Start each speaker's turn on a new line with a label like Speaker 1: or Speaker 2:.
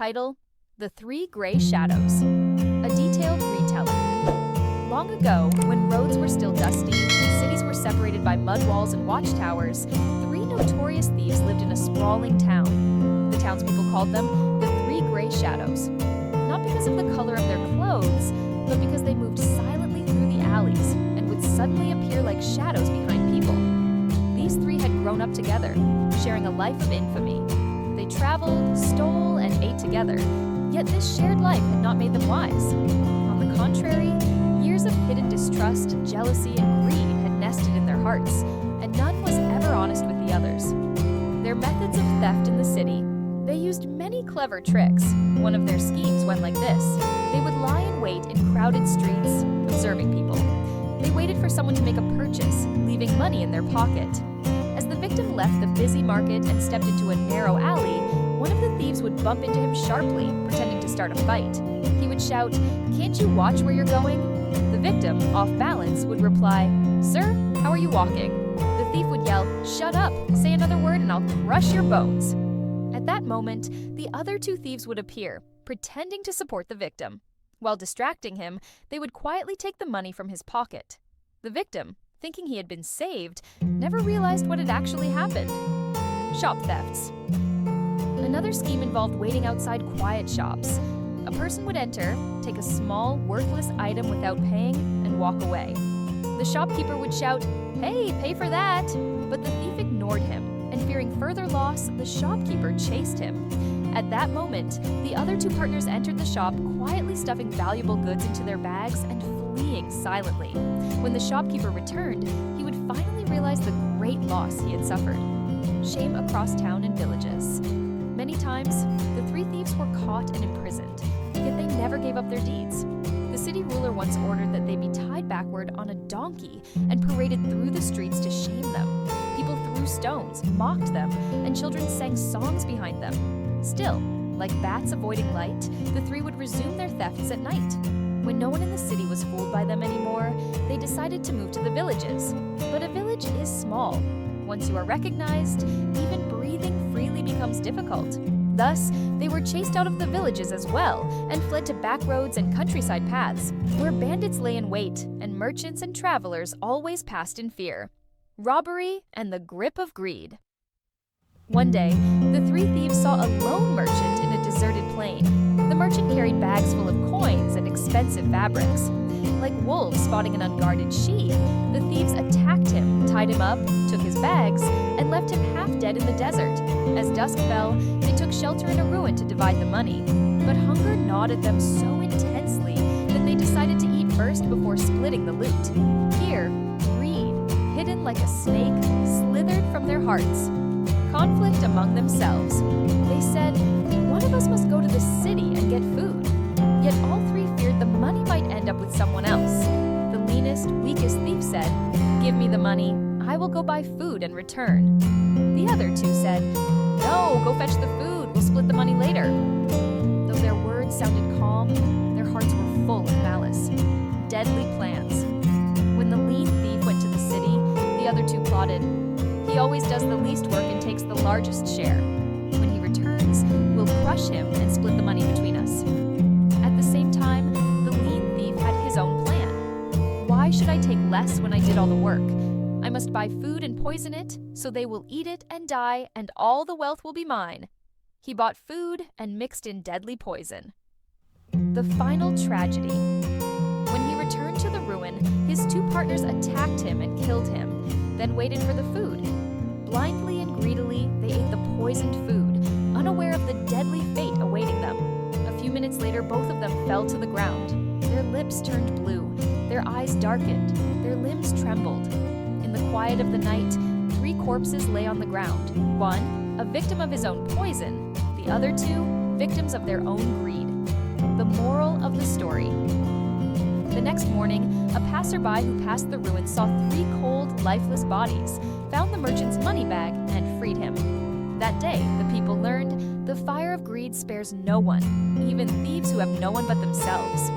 Speaker 1: title, The Three Gray Shadows, a detailed retelling. Long ago, when roads were still dusty and cities were separated by mud walls and watchtowers, three notorious thieves lived in a sprawling town. The townspeople called them the Three Gray Shadows, not because of the color of their clothes, but because they moved silently through the alleys and would suddenly appear like shadows behind people. These three had grown up together, sharing a life of infamy. They traveled, stole, and ate together, yet this shared life had not made them wise. On the contrary, years of hidden distrust, jealousy, and greed had nested in their hearts, and none was ever honest with the others. Their methods of theft in the city, they used many clever tricks. One of their schemes went like this. They would lie in wait in crowded streets, observing people. They waited for someone to make a purchase, leaving money in their pocket. As the victim left the busy market and stepped into a narrow alley, one of the thieves would bump into him sharply, pretending to start a fight. He would shout, "Can't you watch where you're going?" The victim, off balance, would reply, "Sir, how are you walking?" The thief would yell, "Shut up! Say another word and I'll crush your bones." At that moment, the other two thieves would appear, pretending to support the victim. While distracting him, they would quietly take the money from his pocket. The victim, thinking he had been saved, never realized what had actually happened. Shop thefts. Another scheme involved waiting outside quiet shops. A person would enter, take a small, worthless item without paying, and walk away. The shopkeeper would shout, "Hey, pay for that!" But the thief ignored him, and fearing further loss, the shopkeeper chased him. At that moment, the other two partners entered the shop, quietly stuffing valuable goods into their bags and fleeing silently. When the shopkeeper returned, he would finally realize the great loss he had suffered. Shame across town and villages. Many times, the three thieves were caught and imprisoned, yet they never gave up their deeds. The city ruler once ordered that they be tied backward on a donkey and paraded through the streets to shame them. People threw stones, mocked them, and children sang songs behind them. Still, like bats avoiding light, the three would resume their thefts at night. When no one in the city was fooled by them anymore, they decided to move to the villages. But a village is small. Once you are recognized, even breathing freely becomes difficult. Thus, they were chased out of the villages as well and fled to back roads and countryside paths, where bandits lay in wait and merchants and travelers always passed in fear. Robbery and the grip of greed. One day, the three thieves saw a lone merchant in a deserted plain. The merchant carried bags full of coins and expensive fabrics. Like wolves spotting an unguarded sheep, the thieves attacked him, tied him up, took his bags, and left him half dead in the desert. As dusk fell, they took shelter in a ruin to divide the money. But hunger gnawed at them so intensely that they decided to eat first before splitting the loot. Here, greed, hidden like a snake, slithered from their hearts. Conflict among themselves. They said, "One of us must go to the city and get food." Yet all three feared the money might end up with someone else. The leanest, weakest thief said, "Give me the money. I will go buy food and return." The other two said, "No, go fetch the food. We'll split the money later." Though their words sounded calm, their hearts were full of malice. Deadly plans. When the lean thief went to the city, the other two plotted, "He always does the least work and takes the largest share. When he returns, we'll crush him and split the money between us." At the same time, the lean thief had his own plan. "Why should I take less when I did all the work? I must buy food and poison it, so they will eat it and die, and all the wealth will be mine." He bought food and mixed in deadly poison. The final tragedy. When he returned to the ruin, his two partners attacked him and killed him, then waited for the food. Blindly and greedily, they ate the poisoned food, unaware of the deadly fate awaiting them. A few minutes later, both of them fell to the ground. Their lips turned blue, their eyes darkened, their limbs trembled. In the quiet of the night, three corpses lay on the ground. One, a victim of his own poison, the other two, victims of their own greed. The moral of the story. The next morning, a passerby who passed the ruin saw three cold, lifeless bodies, found the merchant's money bag, and freed him. That day, the people learned the fire of greed spares no one, even thieves who have no one but themselves.